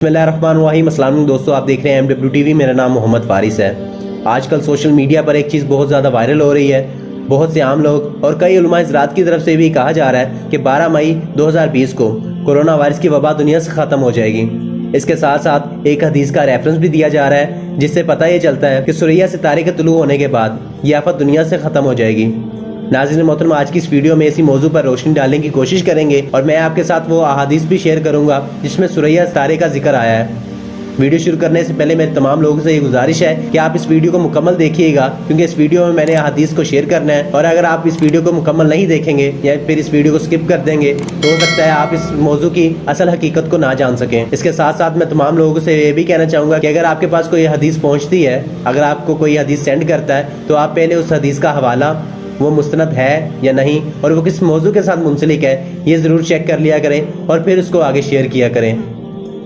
बिस्मिल्लाहिर्रहमानिर्रहीम। अस्सलाम वालेकुम दोस्तों, आप देख रहे हैं MW TV। मेरा नाम मोहम्मद फारिस है। आजकल सोशल मीडिया पर एक चीज़ बहुत ज़्यादा वायरल हो रही है। बहुत से आम लोग और कई उलमा हज़रात की तरफ से भी कहा जा रहा है कि 12 मई 2020 को कोरोना वायरस की वबा दुनिया से ख़त्म हो जाएगी। इसके साथ साथ एक हदीस का रेफरेंस भी दिया जा रहा है जिससे पता ये चलता है कि सुरैया सितारे के तुलू होने के बाद ये आफत दुनिया से ख़त्म हो जाएगी। नाज़रीन मोहतरम, आज की इस वीडियो में इसी मौजू पर रोशनी डालने की कोशिश करेंगे और मैं आपके साथ वो अहादीस भी शेयर करूंगा जिसमें सुरैया सितारे का जिक्र आया है। वीडियो शुरू करने से पहले मेरे तमाम लोगों से ये गुजारिश है कि आप इस वीडियो को मुकम्मल देखिएगा, क्योंकि इस वीडियो में मैंने अहादीस को शेयर करना है और अगर आप इस वीडियो को मुकम्मल नहीं देखेंगे या फिर इस वीडियो को स्किप कर देंगे तो हो सकता है आप इस मौजू की असल हकीकत को ना जान सकें। इसके साथ साथ मैं तमाम लोगों से ये भी कहना चाहूँगा कि अगर आपके पास कोई हदीस पहुँचती है, अगर आपको कोई हदीस सेंड करता है तो आप पहले उस हदीस का हवाला, वो मुस्तनद है या नहीं और वो किस मौजू के साथ मुंसलिक है, ये ज़रूर चेक कर लिया करें और फिर उसको आगे शेयर किया करें।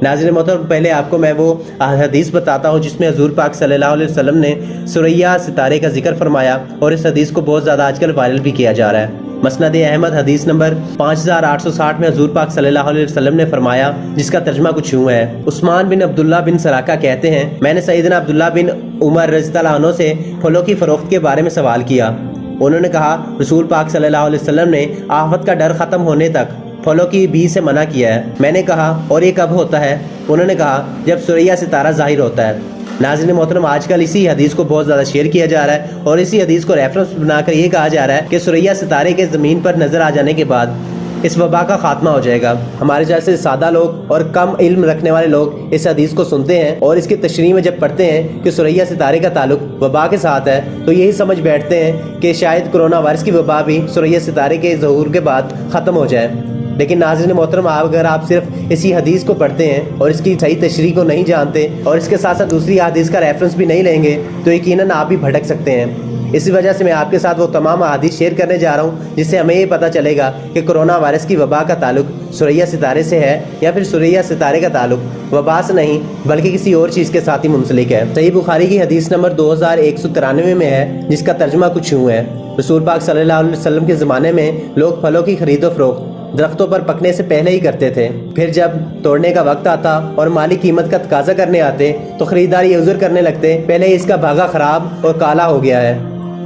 नाज़रीन मोहतरम, पहले आपको मैं वो हदीस बताता हूँ जिसमें हुज़ूर पाक सल्लल्लाहु अलैहि वसल्लम ने सुरैया सितारे का जिक्र फरमाया और इस हदीस को बहुत ज़्यादा आजकल वायरल भी किया जा रहा है। मसनद अहमद हदीस नंबर 5860 में हुज़ूर पाक सल्लल्लाहु अलैहि वसल्लम ने फरमाया, जिसका तर्जुमा कुछ यूँ है। उस्मान बिन अब्दुल्ला बिन सराका कहते हैं, मैंने सैयदना अब्दुल्ला बिन उमर रज़ियल्लाहु अन्हु से फलों की फ़रोख्त के बारे में सवाल किया। उन्होंने कहा, रसूल पाक सल्लल्लाहु अलैहि वसल्लम ने आफत का डर ख़त्म होने तक फलों की बीज से मना किया है। मैंने कहा, और ये कब होता है? उन्होंने कहा, जब सुरैया सितारा ज़ाहिर होता है। नाज़रीन मोहतरम, आजकल इसी हदीस को बहुत ज़्यादा शेयर किया जा रहा है और इसी हदीस को रेफरेंस बनाकर ये कहा जा रहा है कि सुरैया सितारे के ज़मीन पर नज़र आ जाने के बाद इस वबा का खात्मा हो जाएगा। हमारे जैसे सादा लोग और कम इल्म रखने वाले लोग इस हदीस को सुनते हैं और इसकी तशरीह में जब पढ़ते हैं कि सुरैया सितारे का ताल्लुक वबा के साथ है तो यही समझ बैठते हैं कि शायद कोरोना वायरस की वबा भी सुरैया सितारे के ज़हूर के बाद ख़त्म हो जाए। लेकिन नाज़रीन मोहतरम, अगर आप सिर्फ इसी हदीस को पढ़ते हैं और इसकी सही तशरीह को नहीं जानते और इसके साथ साथ दूसरी हदीस का रेफरेंस भी नहीं लेंगे तो यकीनन आप भी भटक सकते हैं। इसी वजह से मैं आपके साथ वो तमाम हदीस शेयर करने जा रहा हूँ जिससे हमें ये पता चलेगा कि कोरोना वायरस की वबा का ताल्लुक सुरैया सितारे से है या फिर सुरैया सितारे का ताल्लुक वबा से नहीं बल्कि किसी और चीज़ के साथ ही मुंसलिक है। सही बुखारी की हदीस नंबर 2193 में है, जिसका तर्जुमा कुछ यूँ है। रसूल पाक सल्लल्लाहु अलैहि वसल्लम के ज़माने में लोग फलों की खरीदो फरोख्त दरख्तों पर पकने से पहले ही करते थे। फिर जब तोड़ने का वक्त आता और माली कीमत का तकाजा करने आते तो खरीदार ये उज़्र करने लगते, पहले इसका भागा ख़राब और काला हो गया है,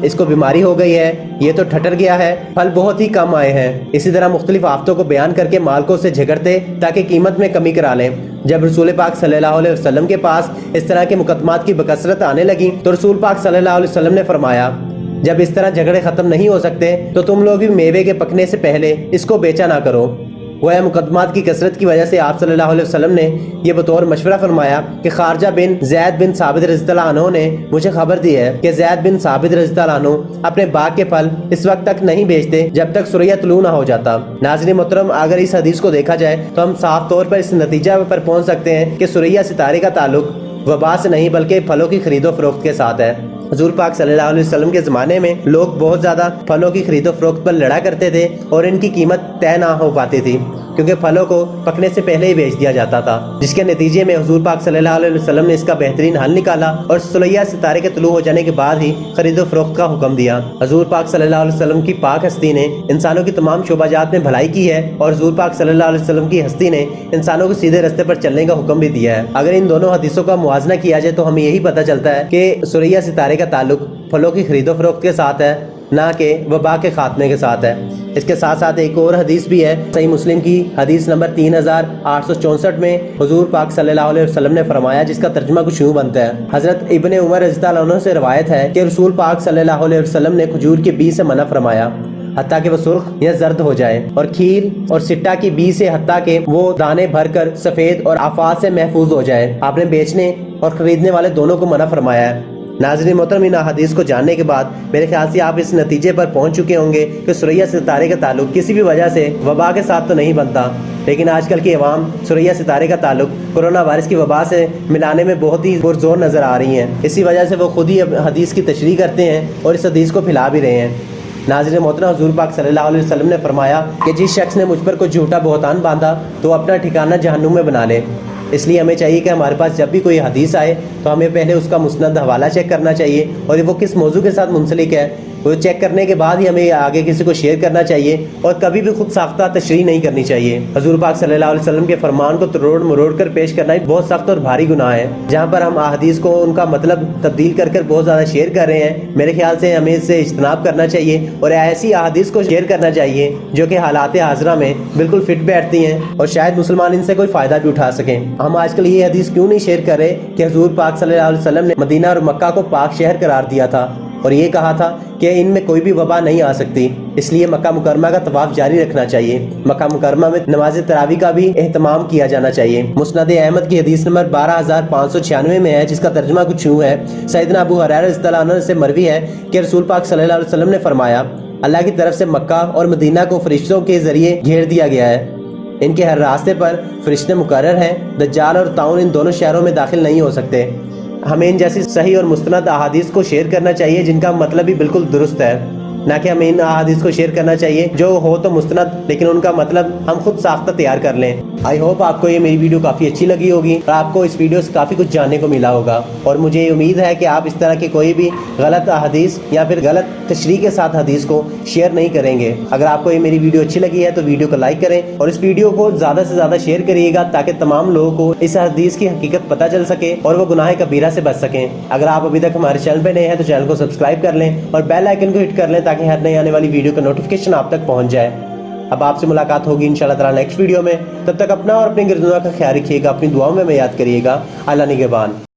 इसको बीमारी हो गई है, ये तो ठटर गया है, फल बहुत ही कम आए हैं। इसी तरह मुख्तलिफ आफतों को बयान करके मालकों से झगड़ते ताकि कीमत में कमी करा लें। जब रसूल पाक सल्लल्लाहु अलैहि वसल्लम के पास इस तरह के मुकदमात की बकसरत आने लगी तो रसूल पाक सल्लल्लाहु अलैहि वसल्लम ने फरमाया, जब इस तरह झगड़े ख़त्म नहीं हो सकते तो तुम लोग भी मेवे के पकने से पहले इसको बेचा ना करो। वह मुकदमात की कसरत की वजह से आप सल्लल्लाहु अलैहि वसल्लम ने यह बतौर मशवरा फरमाया कि खारजा बिन ज़ैद बिन साबित रज़ियल्लाहु अन्हु ने मुझे खबर दी है कि ज़ैद बिन साबित रज़ियल्लाहु अन्हु अपने बाग के फल इस वक्त तक नहीं बेचते जब तक सुरैया तुलू ना हो जाता। नाज़रीन मोहतरम, अगर इस हदीस को देखा जाए तो हम साफ तौर पर इस नतीजा पर पहुँच सकते हैं कि सुरैया सितारे का ताल्लुक वबा से नहीं बल्कि फलों की खरीदो फरोख्त के साथ है। हुज़ूर पाक सल्लल्लाहु अलैहि वसल्लम के ज़माने में लोग बहुत ज़्यादा फलों की खरीदो फरोख्त पर लड़ा करते थे और इनकी कीमत तय ना हो पाती थी क्योंकि फलों को पकने से पहले ही बेच दिया जाता था, जिसके नतीजे में हुज़ूर पाक सल्लल्लाहु अलैहि वसल्लम ने इसका बेहतरीन हल निकाला और सुरैया सितारे के तुलू हो जाने के बाद ही खरीदो फरोख्त का हुक्म दिया। हुज़ूर पाक सल्लल्लाहु अलैहि वसल्लम की पाक हस्ती ने इंसानों की तमाम शोबाजात में भलाई की है और हुज़ूर पाक सल्लल्लाहु अलैहि वसल्लम की हस्ती ने इंसानों को सीधे रास्ते पर चलने का हुक्म भी दिया है। अगर इन दोनों हदीसों का मुआवजा किया जाए तो हमें यही पता चलता है कि सुरैया सितारे का ताल्लुक फलों की खरीदो फरोख्त के साथ है, ना कि वबा के खात्मे के साथ है। इसके साथ साथ एक और हदीस भी है, सही मुस्लिम की हदीस नंबर 3864 में हुज़ूर पाक सल्लल्लाहु अलैहि वसल्लम ने फरमाया, जिसका तर्जुमा कुछ यूँ बनता है। हज़रत इब्ने उमर रज़ियल्लाहु अन्हु से रवायत है कि रसूल पाक सल्लल्लाहु अलैहि वसल्लम ने खजूर के बीज से मना फरमाया हत्ता कि वो सुर्ख या जर्द हो जाए और खीर और सिट्टा की बीज से हत्ता कि वो दाने भरकर सफ़ेद और आफात से महफूज हो जाए। आपने बेचने और खरीदने वाले दोनों को मना फरमाया है। नाज़रीन मोहतरम, इन हदीस को जानने के बाद मेरे ख्याल से आप इस नतीजे पर पहुंच चुके होंगे कि सुरैया सितारे का ताल्लुक किसी भी वजह से वबा के साथ तो नहीं बनता, लेकिन आजकल की अवाम सुरैया सितारे का ताल्लुक कोरोना वायरस की वबा से मिलाने में बहुत ही पुरजोर नज़र आ रही हैं। इसी वजह से वो खुद ही हदीस की तशरीह करते हैं और इस हदीस को फैला भी रहे हैं। नाज़रीन मोहतरम, हुज़ूर पाक सल्लल्लाहु अलैहि वसल्लम ने फरमाया कि जिस शख्स ने मुझ पर कोई झूठा बहतान बांधा तो अपना ठिकाना जहन्नुम में बना ले। इसलिए हमें चाहिए कि हमारे पास जब भी कोई हदीस आए तो हमें पहले उसका मुस्नद हवाला चेक करना चाहिए और वो किस मौजू के साथ मुंसलिक है, وہ چیک کرنے کے بعد ہی ہمیں آگے کسی کو شیئر کرنا چاہیے اور کبھی بھی خود ساختہ تشریح نہیں کرنی چاہیے۔ حضور پاک صلی اللہ علیہ وسلم کے فرمان کو توڑ مروڑ کر پیش کرنا ایک بہت سخت اور بھاری گناہ ہے، جہاں پر ہم احادیث کو ان کا مطلب تبدیل کر کر بہت زیادہ شیئر کر رہے ہیں۔ میرے خیال سے ہمیں اس سے اجتناب کرنا چاہیے اور ایسی احادیث کو شیئر کرنا چاہیے جو کہ حالات حاضرہ میں بالکل فٹ بیٹھتی ہیں اور شاید مسلمان ان سے کوئی فائدہ بھی اٹھا سکیں۔ ہم آج کل یہ حدیث کیوں نہیں شیئر کر رہے کہ حضور پاک صلی اللہ علیہ وسلم نے مدینہ اور مکہ کو پاک شہر قرار دیا تھا اور یہ کہا تھا کہ ان میں کوئی بھی وبا نہیں آ سکتی، اس لیے مکہ مکرمہ کا طواف جاری رکھنا چاہیے۔ مکہ مکرمہ میں نماز تراویح کا بھی اہتمام کیا جانا چاہیے۔ مسند احمد کی حدیث نمبر 12596 میں ہے، جس کا ترجمہ کچھ یوں ہے۔ سیدنا ابو ہریرہ رضی اللہ عنہ سے مروی ہے کہ رسول پاک صلی اللہ علیہ وسلم نے فرمایا، اللہ کی طرف سے مکہ اور مدینہ کو فرشتوں کے ذریعے گھیر دیا گیا ہے، ان کے ہر راستے پر فرشتے مقرر ہیں، دجال اور طاعون ان دونوں شہروں میں داخل نہیں ہو سکتے۔ ہمیں ان جیسی صحیح اور مستند احادیث کو شیئر کرنا چاہیے جن کا مطلب بھی بالکل درست ہے، نہ کہ ہمیں ان احادیث کو شیئر کرنا چاہیے جو ہو تو مستند لیکن ان کا مطلب ہم خود ساختہ تیار کر لیں۔ آئی ہوپ آپ کو یہ میری ویڈیو کافی اچھی لگی ہوگی اور آپ کو اس ویڈیو سے کافی کچھ جاننے کو ملا ہوگا، اور مجھے یہ امید ہے کہ آپ اس طرح کی کوئی بھی غلط احادیث یا پھر غلط تشریح کے ساتھ حدیث کو شیئر نہیں کریں گے۔ اگر آپ کو یہ میری ویڈیو اچھی لگی ہے تو ویڈیو کو لائک کریں اور اس ویڈیو کو زیادہ سے زیادہ شیئر کریے گا تاکہ تمام لوگوں کو اس حدیث کی حقیقت پتہ چل سکے اور وہ گناہ کبیرہ سے بچ سکیں۔ اگر آپ ابھی تک ہمارے چینل پہ نئے ہیں تو چینل کو سبسکرائب کر لیں اور بیل آئیکن کو ہٹ کر لیں تاکہ ہر نئی آنے والی ویڈیو کا نوٹیفیکیشن آپ تک پہنچ جائے۔ اب آپ سے ملاقات ہوگی انشاءاللہ تعالی نیکسٹ ویڈیو میں، تب تک اپنا اور اپنے گھر والوں کا خیال رکھیے گا، اپنی دعاؤں میں یاد کریے گا۔ اللہ نگہبان۔